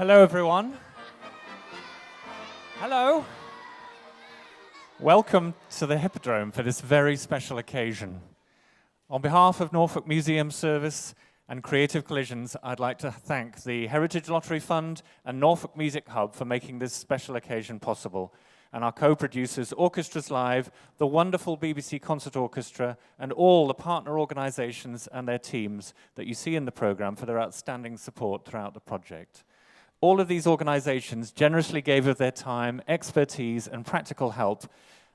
Hello, everyone. Hello. Welcome to the Hippodrome for this very special occasion. On behalf of Norfolk Museum Service and Creative Collisions, I'd like to thank the Heritage Lottery Fund and Norfolk Music Hub for making this special occasion possible, and our co-producers, Orchestras Live, the wonderful BBC Concert Orchestra, and all the partner organizations and their teams that you see in the program for their outstanding support throughout the project. All of these organizations generously gave of their time, expertise, and practical help,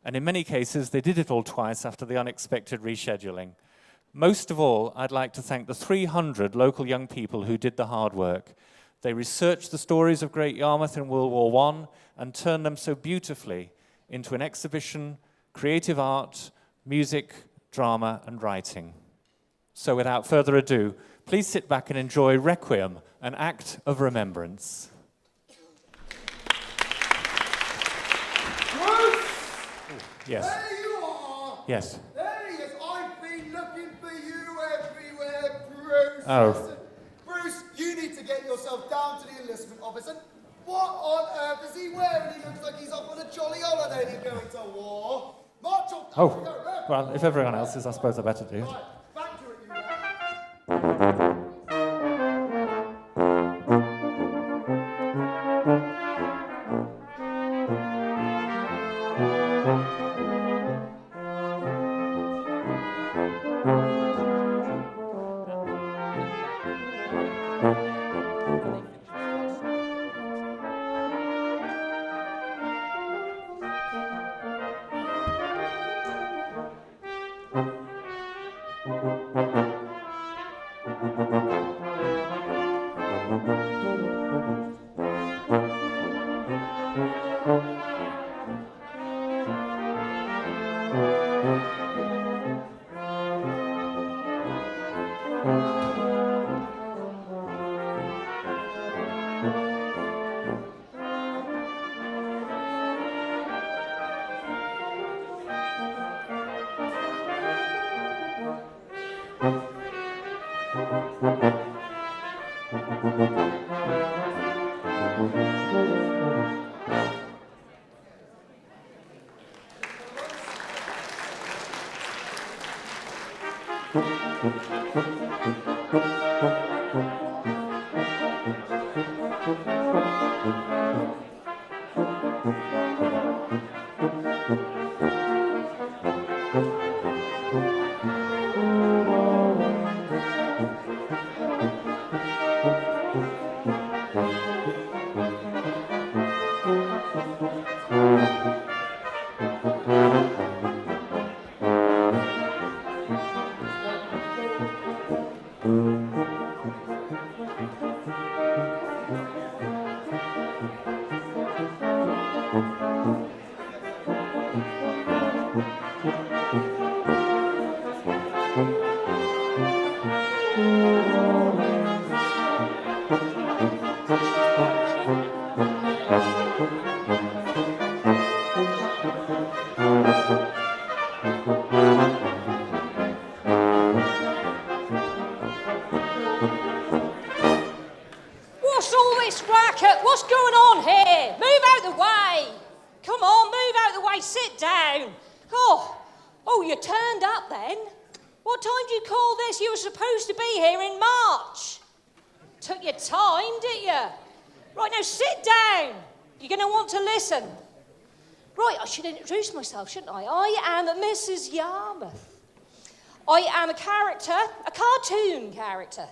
and in many cases, they did it all twice after the unexpected rescheduling. Most of all, I'd like to thank the 300 local young people who did the hard work. They researched the stories of Great Yarmouth in World War I and turned them so beautifully into an exhibition, creative art, music, drama, and writing. So without further ado, please sit back and enjoy Requiem, an act of remembrance. Bruce! Yes. There you are! Yes. There he is. I've been looking for you everywhere, Bruce. Oh. Listen, Bruce, you need to get yourself down to the enlistment office. And what on earth is he wearing? He looks like he's off on a jolly holiday and he's going to war. March on. Oh, well, if everyone else is, I suppose I better do. Right, back to it, you. What's all this racket? What's going on here? Move out the way. Come on, move out the way. Sit down. Oh, you turned up then? What time do you call this? You were supposed to be here in March. Took your time, didn't you? Right, now sit down. You're going to want to listen. Right, I should introduce myself, shouldn't I? I am Mrs. Yarmouth. I am a cartoon character,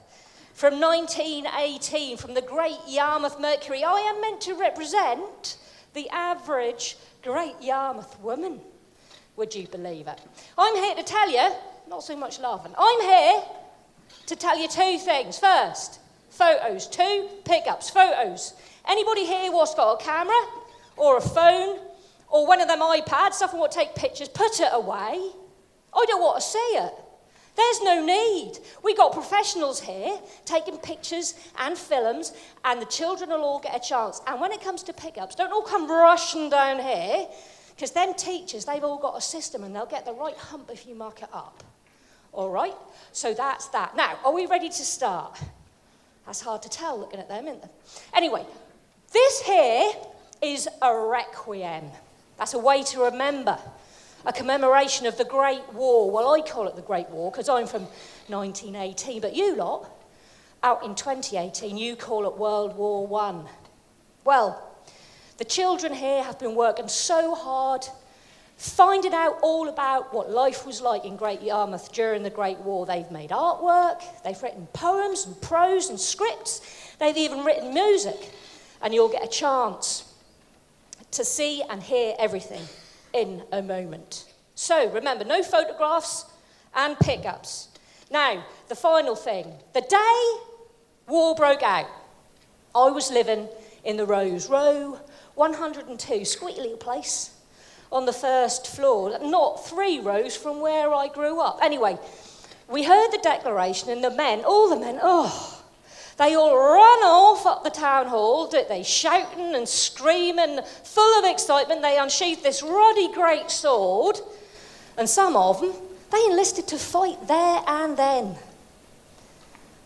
from 1918, from the Great Yarmouth Mercury. I am meant to represent the average Great Yarmouth woman. Would you believe it? I'm here to tell you, not so much laughing, I'm here to tell you two things. First, photos. Two, pickups. Photos. Anybody here what's got a camera or a phone or one of them iPads, something what take pictures, put it away. I don't want to see it. There's no need. We got professionals here taking pictures and films, and the children will all get a chance. And when it comes to pickups, don't all come rushing down here, because them teachers, they've all got a system, and they'll get the right hump if you mark it up. All right? So that's that. Now, are we ready to start? That's hard to tell looking at them, isn't it? Anyway, this here is a requiem. That's a way to remember, a commemoration of the Great War. Well, I call it the Great War because I'm from 1918, but you lot, out in 2018, you call it World War I. Well, the children here have been working so hard, finding out all about what life was like in Great Yarmouth during the Great War. They've made artwork, they've written poems and prose and scripts, they've even written music, and you'll get a chance to see and hear everything in a moment. So remember, no photographs and pickups. Now, the final thing. The day war broke out, I was living in the Rose Row, 102, squeaky little place, on the first floor, not 3 rows from where I grew up. Anyway, we heard the declaration and the men, all the men, they all run off up the town hall, didn't they, shouting and screaming, full of excitement. They unsheathed this ruddy great sword, and some of them, they enlisted to fight there and then.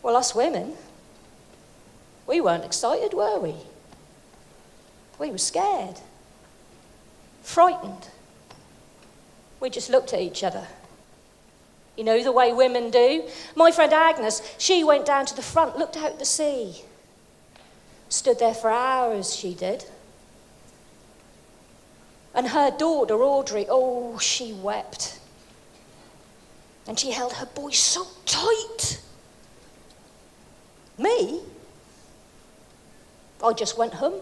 Well, us women, we weren't excited, were we? We were scared, frightened. We just looked at each other. You know, the way women do. My friend Agnes, she went down to the front, looked out to sea. Stood there for hours, she did. And her daughter, Audrey, she wept. And she held her boy so tight. Me? I just went home.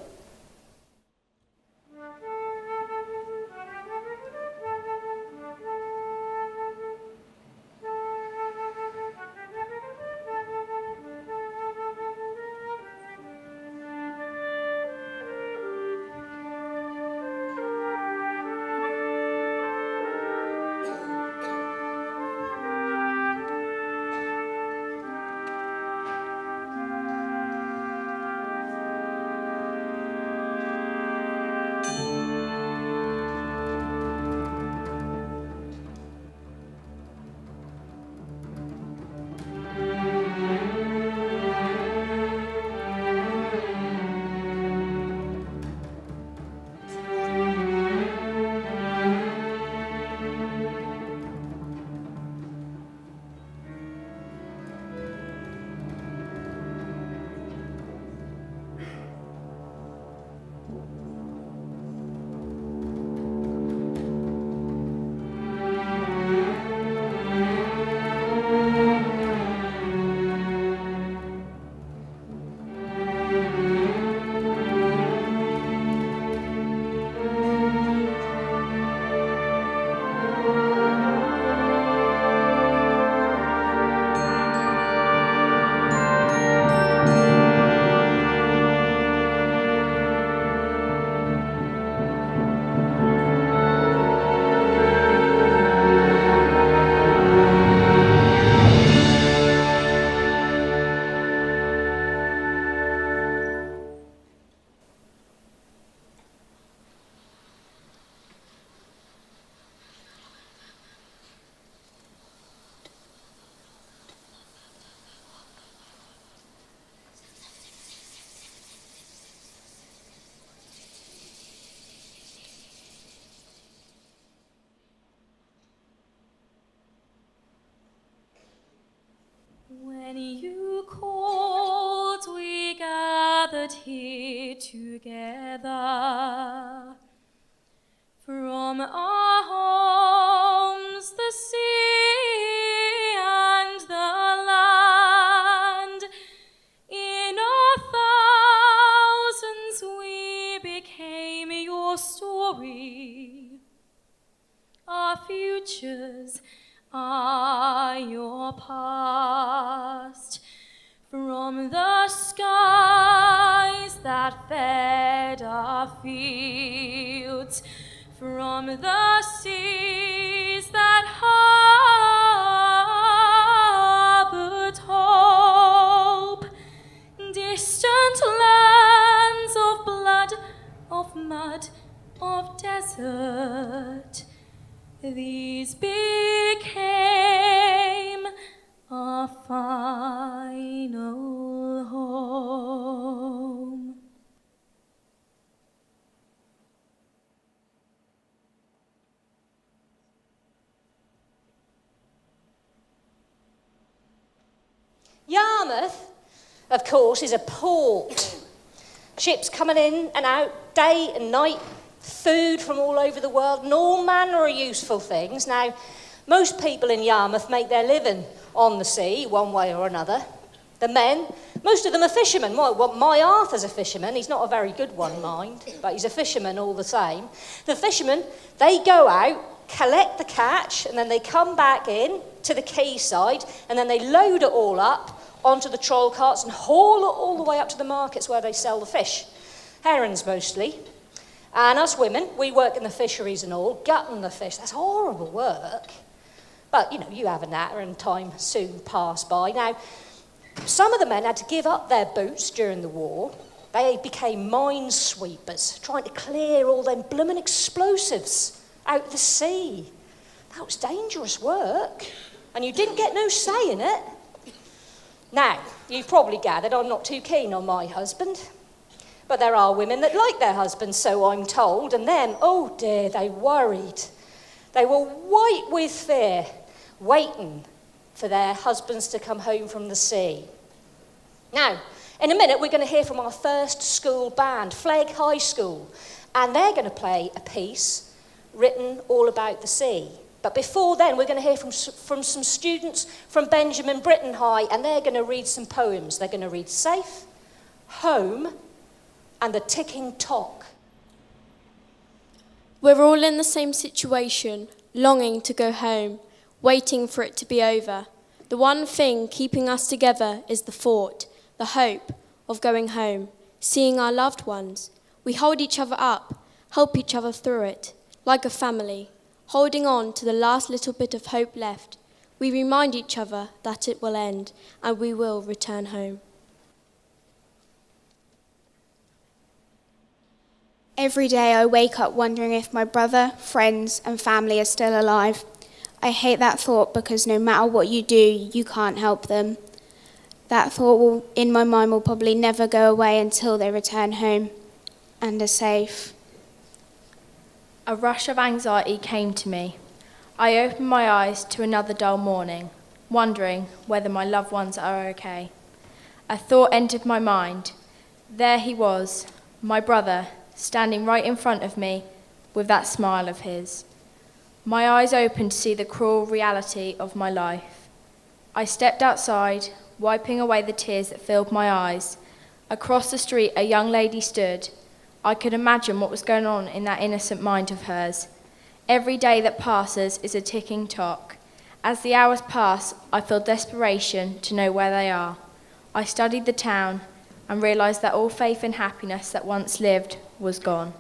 When you called, we gathered here together. From our homes, the sea and the land, in our thousands we became your story. Our futures are your past. From the skies that fed our fields, from the seas that harbored hope, distant lands of blood, of mud, of desert, these became our final home. Yarmouth, of course, is a port. Ships coming in and out day and night, food from all over the world, and all manner of useful things. Now, most people in Yarmouth make their living on the sea, one way or another. The men, most of them are fishermen. Well, my Arthur's a fisherman. He's not a very good one, mind, but he's a fisherman all the same. The fishermen, they go out, collect the catch, and then they come back in to the quayside, and then they load it all up onto the troll carts and haul it all the way up to the markets where they sell the fish. Herons mostly. And us women, we work in the fisheries and all, gutting the fish. That's horrible work. But, you have a natter and time soon passed by. Now, some of the men had to give up their boots during the war. They became minesweepers, trying to clear all them bloomin' explosives out of the sea. That was dangerous work, and you didn't get no say in it. Now, you've probably gathered I'm not too keen on my husband, but there are women that like their husbands, so I'm told, and them, oh dear, they worried. They were white with fear, waiting for their husbands to come home from the sea. Now, in a minute, we're going to hear from our first school band, Flegg High School, and they're going to play a piece written all about the sea. But before then, we're going to hear from some students from Benjamin Britten High, and they're going to read some poems. They're going to read Safe, Home, and The Ticking Tock. We're all in the same situation, longing to go home, waiting for it to be over. The one thing keeping us together is the thought, the hope of going home, seeing our loved ones. We hold each other up, help each other through it, like a family, holding on to the last little bit of hope left. We remind each other that it will end and we will return home. Every day I wake up wondering if my brother, friends, and family are still alive. I hate that thought because no matter what you do, you can't help them. That thought in my mind will probably never go away until they return home and are safe. A rush of anxiety came to me. I opened my eyes to another dull morning, wondering whether my loved ones are okay. A thought entered my mind. There he was, my brother, standing right in front of me with that smile of his. My eyes opened to see the cruel reality of my life. I stepped outside, wiping away the tears that filled my eyes. Across the street, a young lady stood. I could imagine what was going on in that innocent mind of hers. Every day that passes is a ticking tock. As the hours pass, I feel desperation to know where they are. I studied the town and realised that all faith and happiness that once lived was gone.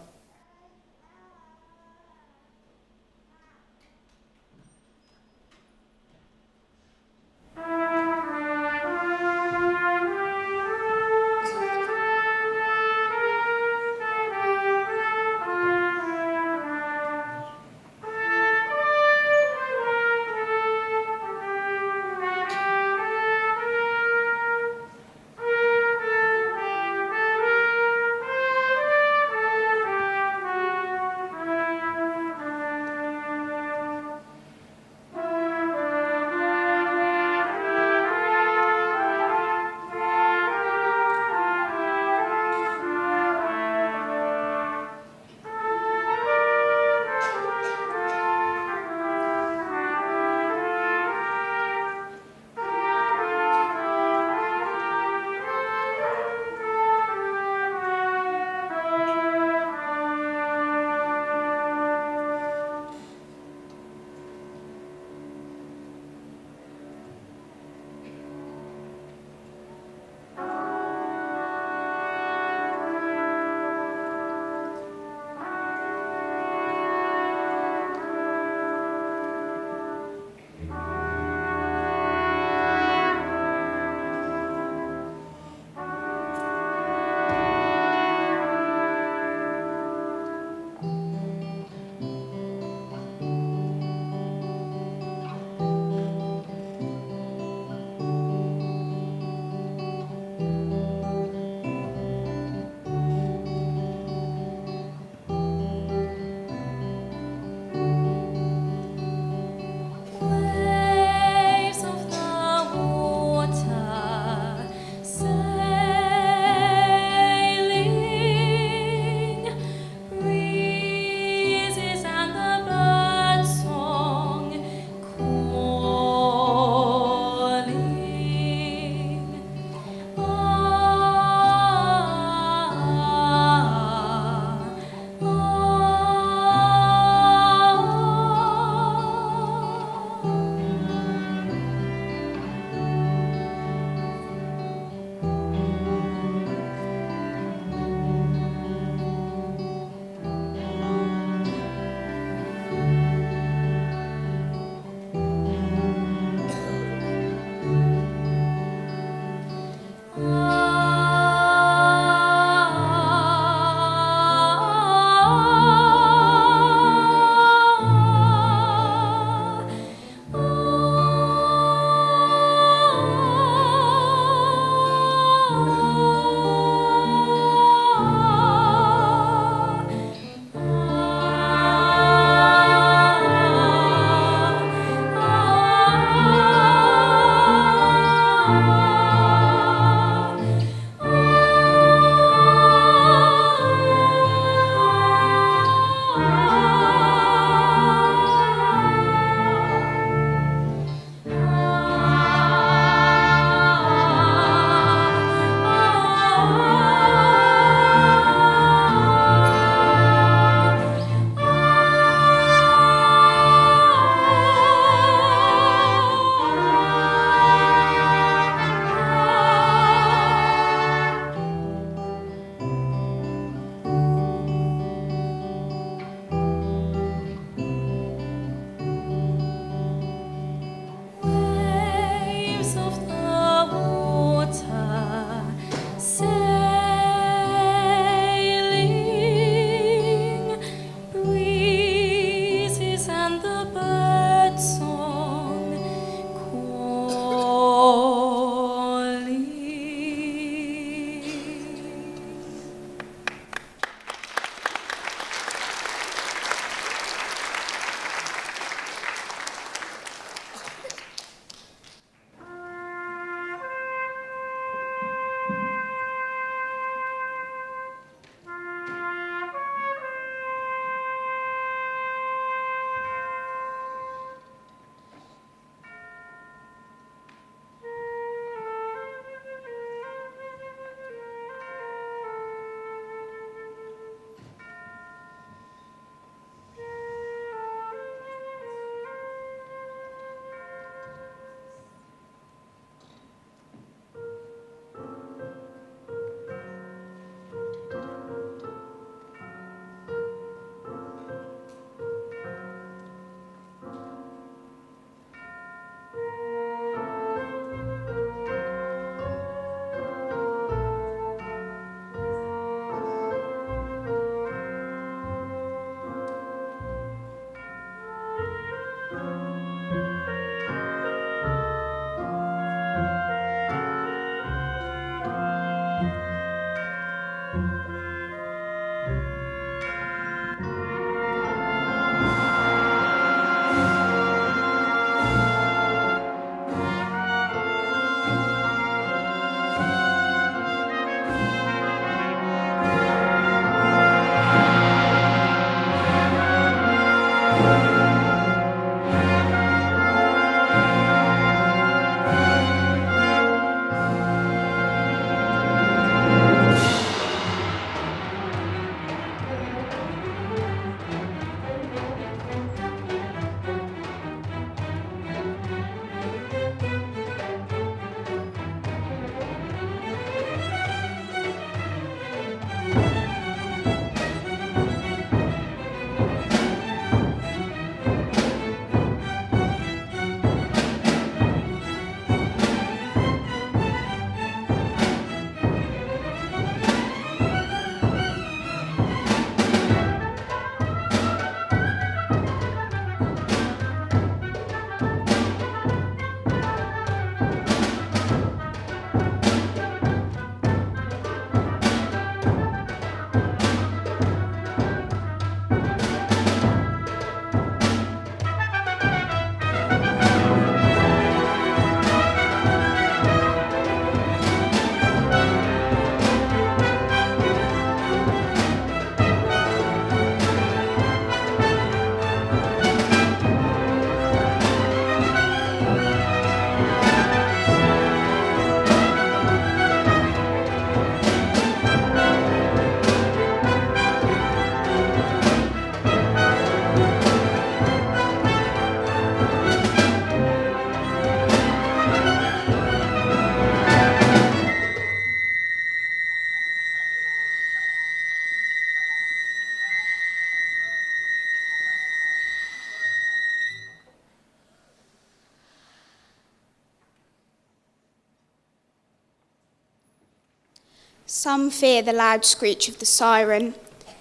Some fear the loud screech of the siren.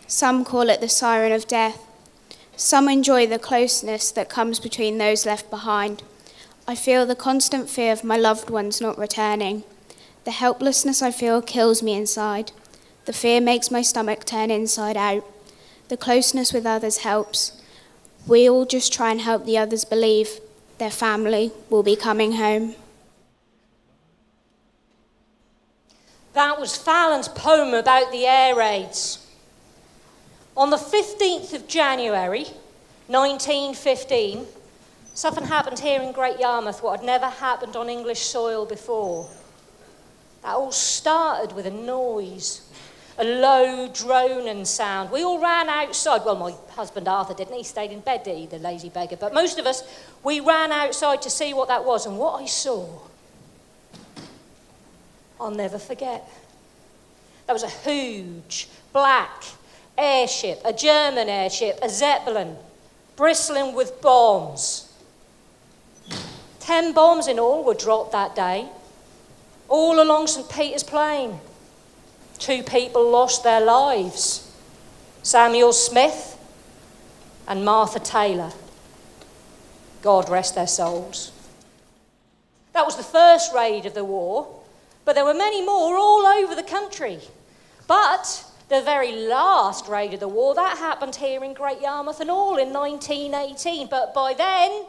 Some call it the siren of death. Some enjoy the closeness that comes between those left behind. I feel the constant fear of my loved ones not returning. The helplessness I feel kills me inside. The fear makes my stomach turn inside out. The closeness with others helps. We all just try and help the others believe their family will be coming home. That was Fallon's poem about the air raids. On the 15th of January, 1915, something happened here in Great Yarmouth what had never happened on English soil before. That all started with a noise, a low droning sound. We all ran outside. Well, my husband Arthur didn't. He stayed in bed, did he, the lazy beggar? But most of us, we ran outside to see what that was. And what I saw, I'll never forget. There was a huge, black airship, a German airship, a Zeppelin, bristling with bombs. 10 bombs in all were dropped that day, all along St. Peter's Plain. 2 people lost their lives, Samuel Smith and Martha Taylor. God rest their souls. That was the first raid of the war, but there were many more all over the country. But the very last raid of the war, that happened here in Great Yarmouth and all in 1918. But by then,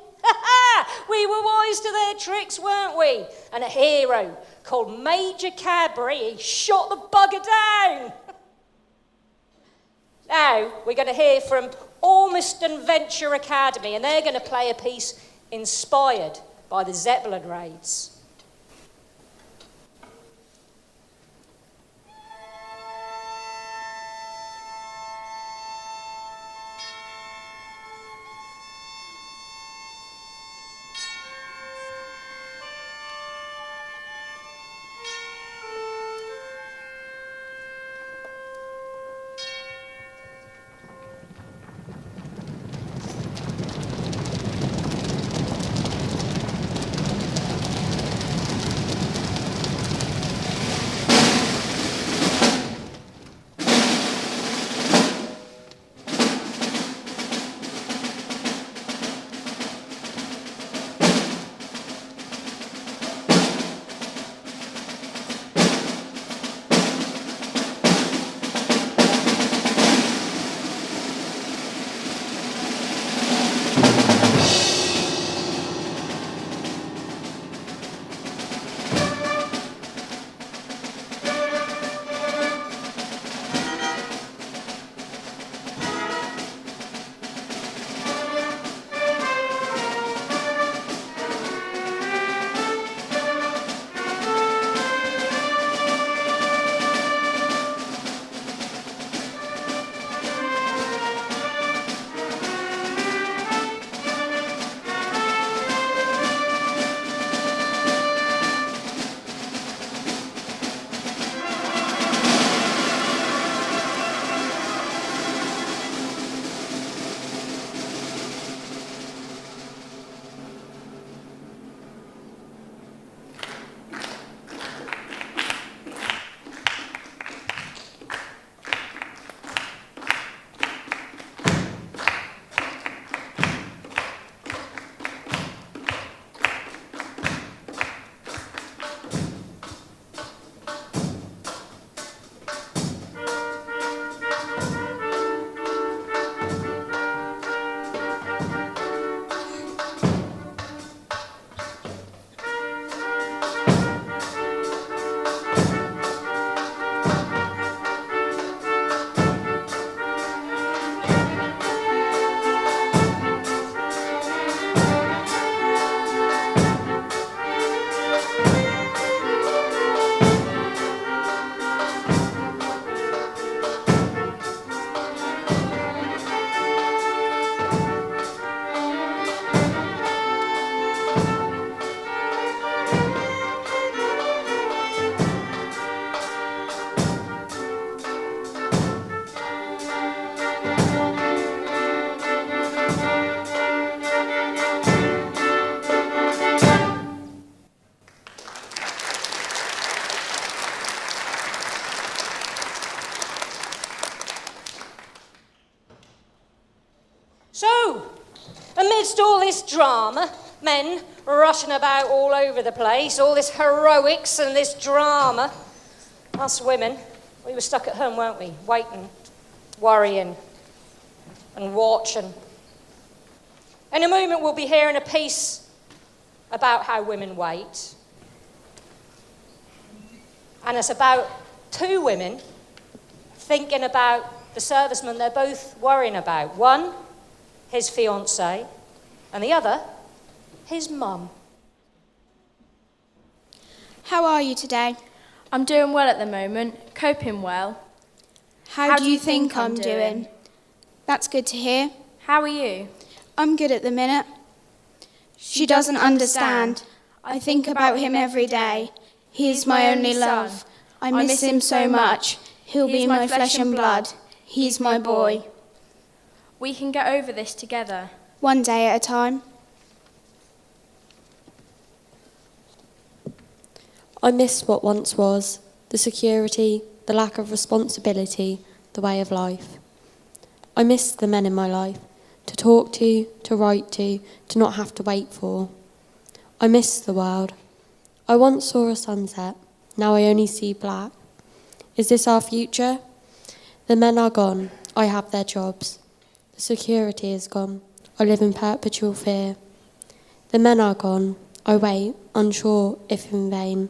we were wise to their tricks, weren't we? And a hero called Major Cadbury, he shot the bugger down. Now, we're going to hear from Ormiston Venture Academy, and they're going to play a piece inspired by the Zeppelin raids. caused all this drama, men rushing about all over the place, all this heroics and this drama. Us women, we were stuck at home, weren't we? Waiting, worrying, and watching. In a moment, we'll be hearing a piece about how women wait. And it's about two women thinking about the serviceman they're both worrying about. One, his fiancée, and the other, his mum. How are you today? I'm doing well at the moment, coping well. How do you think I'm doing? That's good to hear. How are you? I'm good at the minute. She doesn't understand. I think about him every day. He is my only love. I miss him so much. He'll be my flesh and blood. He's my boy. We can get over this together. One day at a time. I miss what once was, the security, the lack of responsibility, the way of life. I miss the men in my life, to talk to write to not have to wait for. I miss the world. I once saw a sunset, now I only see black. Is this our future? The men are gone, I have their jobs. The security is gone, I live in perpetual fear. The men are gone, I wait, unsure if in vain.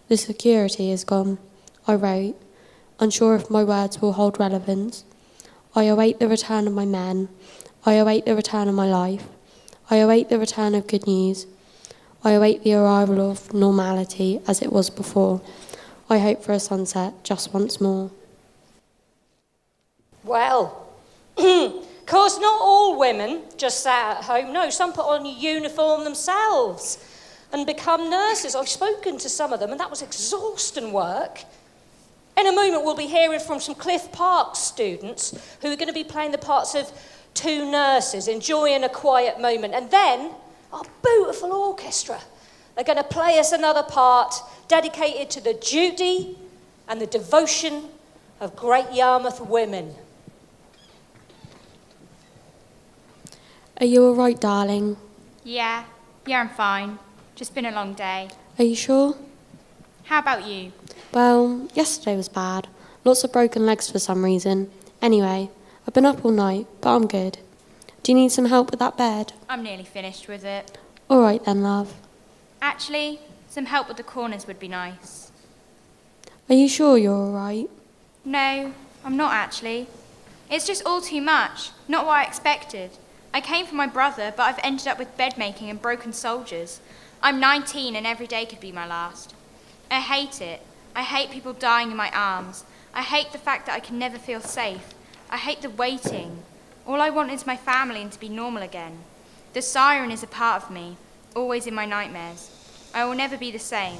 The security is gone, I wrote, unsure if my words will hold relevance. I await the return of my men, I await the return of my life. I await the return of good news. I await the arrival of normality as it was before. I hope for a sunset just once more. Well, of course, not all women just sat at home. No, some put on a uniform themselves and become nurses. I've spoken to some of them, and that was exhausting work. In a moment, we'll be hearing from some Cliff Park students who are going to be playing the parts of two nurses, enjoying a quiet moment. And then, our beautiful orchestra are going to play us another part dedicated to the duty and the devotion of Great Yarmouth women. Are you all right, darling? Yeah, I'm fine. Just been a long day. Are you sure? How about you? Well, yesterday was bad. Lots of broken legs for some reason. Anyway, I've been up all night, but I'm good. Do you need some help with that bed? I'm nearly finished with it. All right then, love. Actually, some help with the corners would be nice. Are you sure you're all right? No, I'm not actually. It's just all too much. Not what I expected. I came for my brother, but I've ended up with bed making and broken soldiers. I'm 19 and every day could be my last. I hate it. I hate people dying in my arms. I hate the fact that I can never feel safe. I hate the waiting. All I want is my family and to be normal again. The siren is a part of me, always in my nightmares. I will never be the same.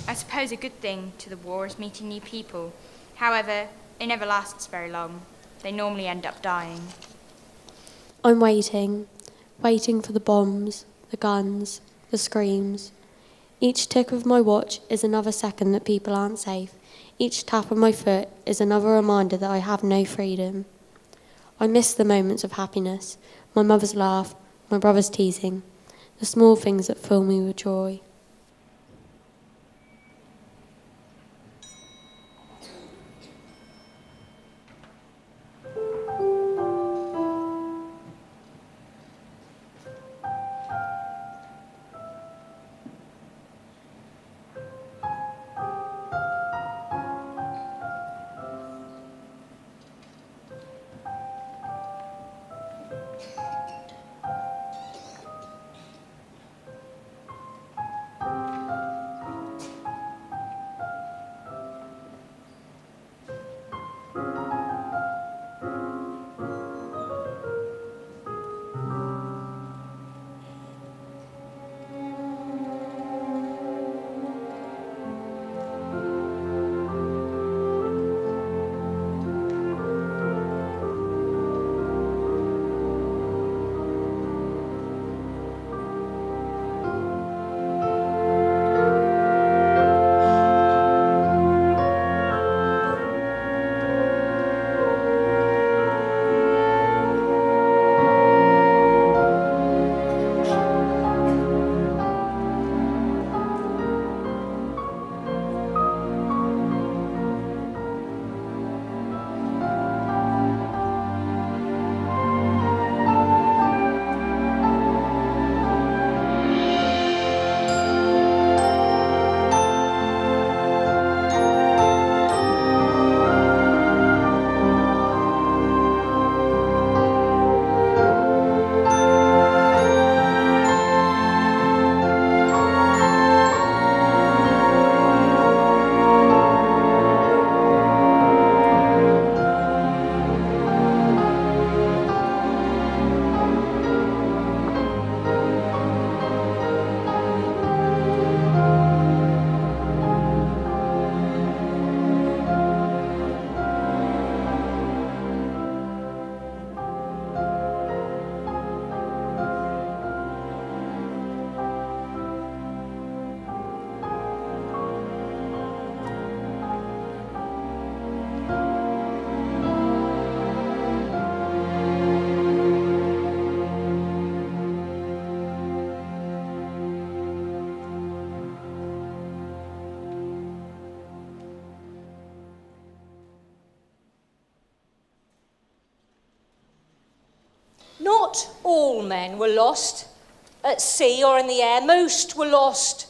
I suppose a good thing to the war is meeting new people. However, it never lasts very long. They normally end up dying. I'm waiting for the bombs, the guns, the screams. Each tick of my watch is another second that people aren't safe. Each tap of my foot is another reminder that I have no freedom. I miss the moments of happiness, my mother's laugh, my brother's teasing, the small things that fill me with joy. Not all men were lost at sea or in the air. Most were lost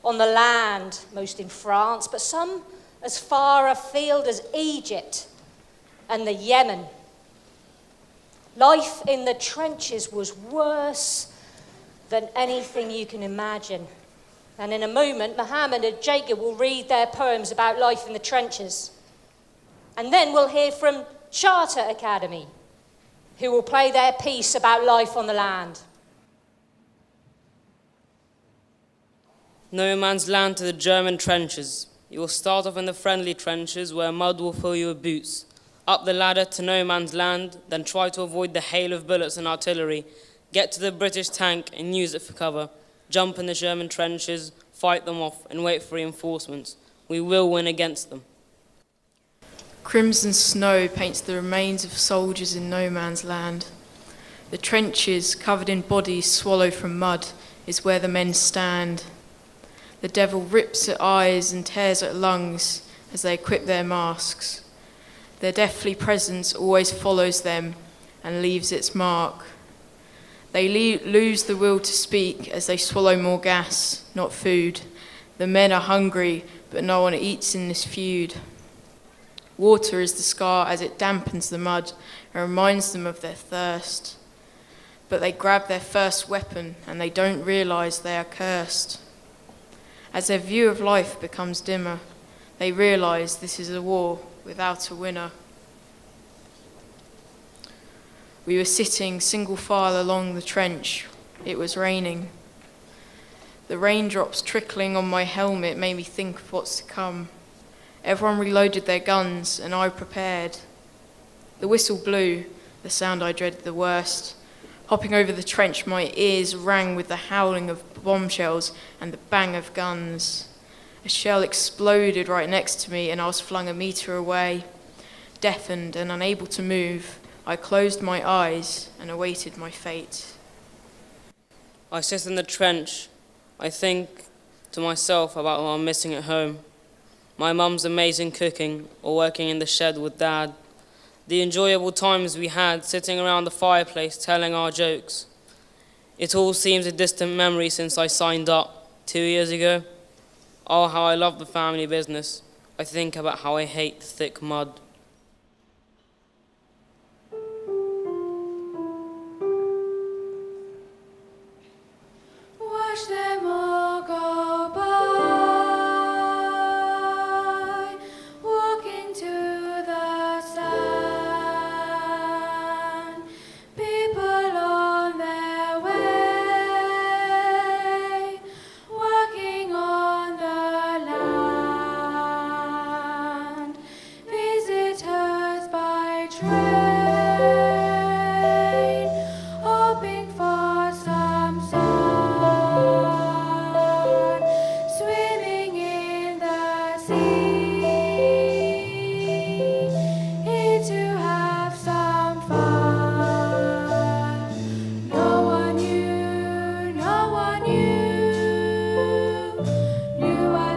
on the land, most in France, but some as far afield as Egypt and the Yemen. Life in the trenches was worse than anything you can imagine. And in a moment, Mohammed and Jacob will read their poems about life in the trenches. And then we'll hear from Charter Academy, who will play their piece about life on the land. No man's land to the German trenches. You will start off in the friendly trenches where mud will fill your boots. Up the ladder to no man's land, then try to avoid the hail of bullets and artillery. Get to the British tank and use it for cover. Jump in the German trenches, fight them off and wait for reinforcements. We will win against them. Crimson snow paints the remains of soldiers in no man's land. The trenches, covered in bodies swallowed from mud, is where the men stand. The devil rips at eyes and tears at lungs as they equip their masks. Their deathly presence always follows them and leaves its mark. They lose the will to speak as they swallow more gas, not food. The men are hungry, but no one eats in this feud. Water is the scar as it dampens the mud and reminds them of their thirst. But they grab their first weapon and they don't realize they are cursed. As their view of life becomes dimmer, they realize this is a war without a winner. We were sitting single file along the trench. It was raining. The raindrops trickling on my helmet made me think of what's to come. Everyone reloaded their guns and I prepared. The whistle blew, the sound I dreaded the worst. Hopping over the trench, my ears rang with the howling of bombshells and the bang of guns. A shell exploded right next to me and I was flung a meter away. Deafened and unable to move, I closed my eyes and awaited my fate. I sit in the trench. I think to myself about what I'm missing at home. My mum's amazing cooking or working in the shed with Dad. The enjoyable times we had sitting around the fireplace telling our jokes. It all seems a distant memory since I signed up 2 years ago. Oh, how I love the family business. I think about how I hate thick mud. Watch them all go by, walking to the sun. People on their way, working on the land. Visitors by train, hoping for some sun. Swimming in the sea, here to have some fun. No one knew what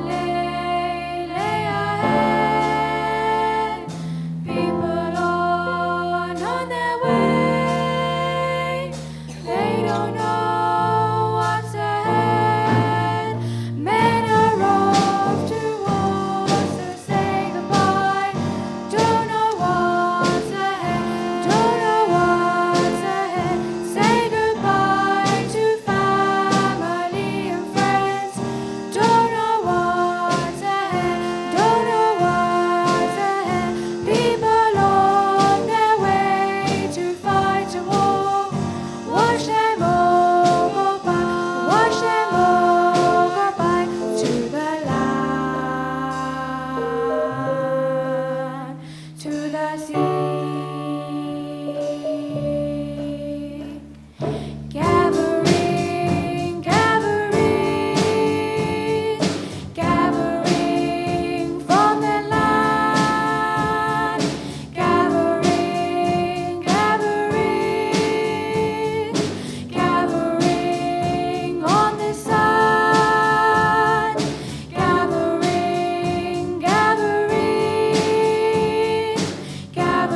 lay ahead. People on their way, they don't know what's ahead. Men are off to war, so say goodbye. Don't know what's ahead, don't know what's ahead. Say goodbye to family and friends. Don't know what's ahead, don't know what's ahead. People on their way to fight a war. Watch them all go by, watch them all go by to the land, to the sea. Gathering, gathering, gathering from the land. Gathering, gathering, gathering on the sun. Gathering, gathering, gathering.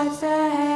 what's ahead.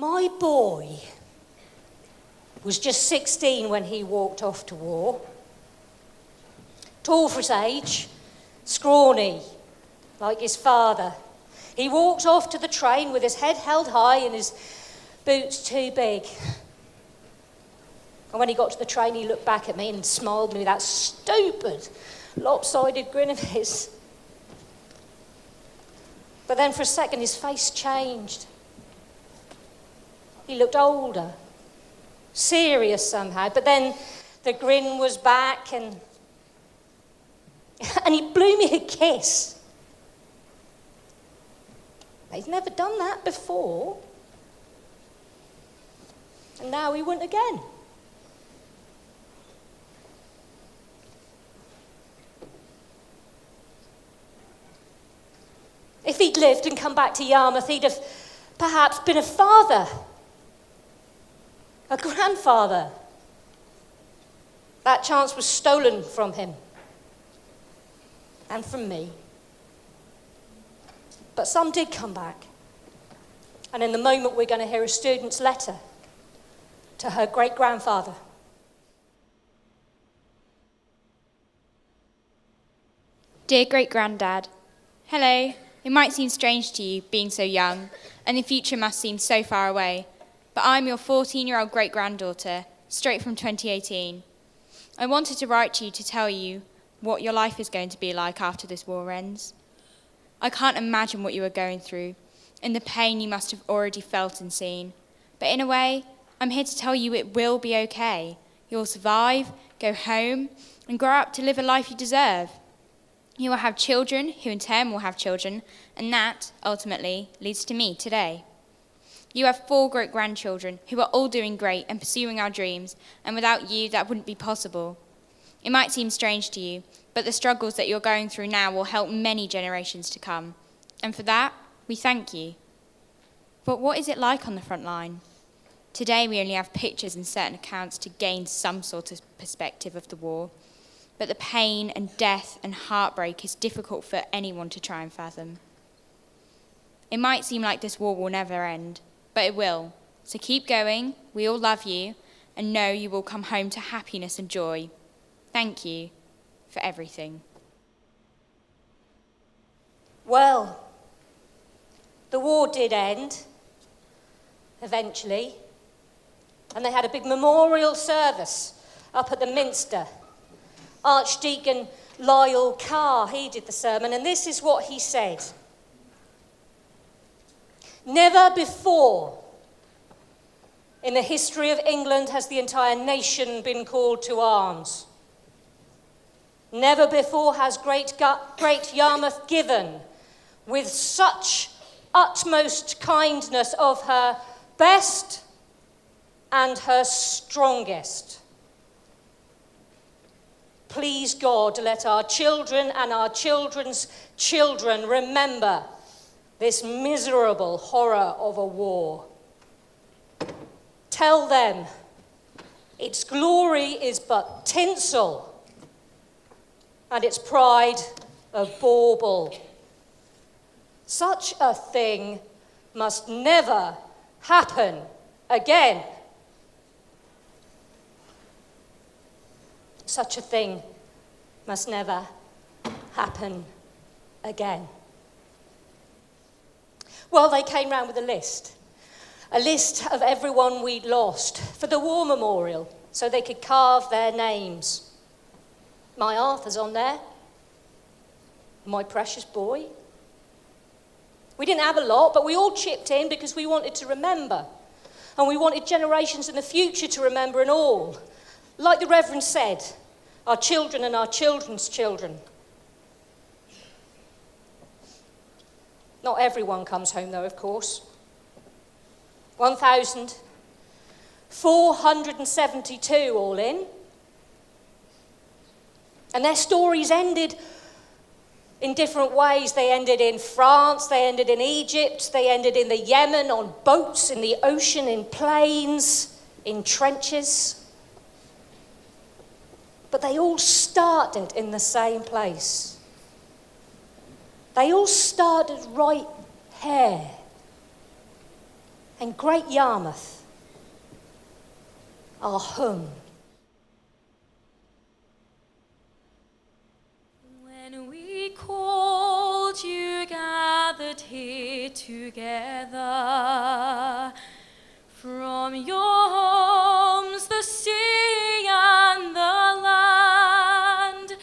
My boy was just 16 when he walked off to war. Tall for his age, scrawny, like his father. He walked off to the train with his head held high and his boots too big. And when he got to the train, he looked back at me and smiled at me with that stupid, lopsided grin of his. But then for a second, his face changed. He looked older, serious somehow. But then the grin was back and he blew me a kiss. He'd never done that before. And now he wouldn't again. If he'd lived and come back to Yarmouth, he'd have perhaps been a father, a grandfather. That chance was stolen from him and from me. But some did come back. And in the moment, we're going to hear a student's letter to her great-grandfather. Dear great-granddad, hello. It might seem strange to you, being so young, and the future must seem so far away, but I'm your 14-year-old great-granddaughter, straight from 2018. I wanted to write to you to tell you what your life is going to be like after this war ends. I can't imagine what you are going through, and the pain you must have already felt and seen. But in a way, I'm here to tell you it will be okay. You'll survive, go home, and grow up to live a life you deserve. You will have children, who in turn will have children, and that, ultimately, leads to me today. You have 4 great-grandchildren who are all doing great and pursuing our dreams, and without you, that wouldn't be possible. It might seem strange to you, but the struggles that you're going through now will help many generations to come. And for that, we thank you. But what is it like on the front line? Today, we only have pictures and certain accounts to gain some sort of perspective of the war. But the pain and death and heartbreak is difficult for anyone to try and fathom. It might seem like this war will never end, but it will. So keep going, we all love you, and know you will come home to happiness and joy. Thank you for everything. Well, the war did end, eventually, and they had a big memorial service up at the Minster. Archdeacon Lyle Carr, he did the sermon, and this is what he said. Never before in the history of England has the entire nation been called to arms. Never before has Great Yarmouth given with such utmost kindness of her best and her strongest. Please God, let our children and our children's children remember this miserable horror of a war. Tell them its glory is but tinsel and its pride a bauble. Such a thing must never happen again. Such a thing must never happen again. Well, they came round with a list of everyone we'd lost for the war memorial, so they could carve their names. My Arthur's on there, my precious boy. We didn't have a lot, but we all chipped in because we wanted to remember, and we wanted generations in the future to remember and all. Like the Reverend said, our children and our children's children. Not everyone comes home, though, of course. 1,472 all in. And their stories ended in different ways. They ended in France, they ended in Egypt, they ended in the Yemen, on boats, in the ocean, in planes, in trenches. But they all started in the same place. They all started right here and Great Yarmouth, our home. When we called you gathered here together, from your homes, the sea and the land,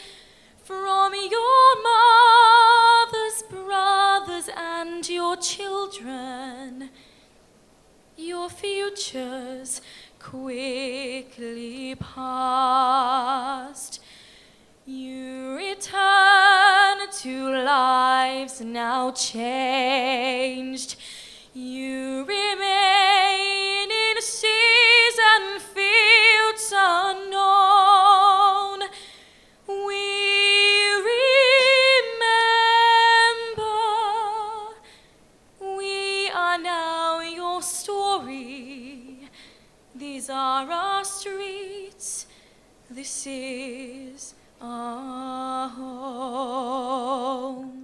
from your mothers, brothers, and your children, your futures quickly past. You return to lives now changed. You remain in seas and fields unknown. We remember. We are now your story. These are our streets. This is our home.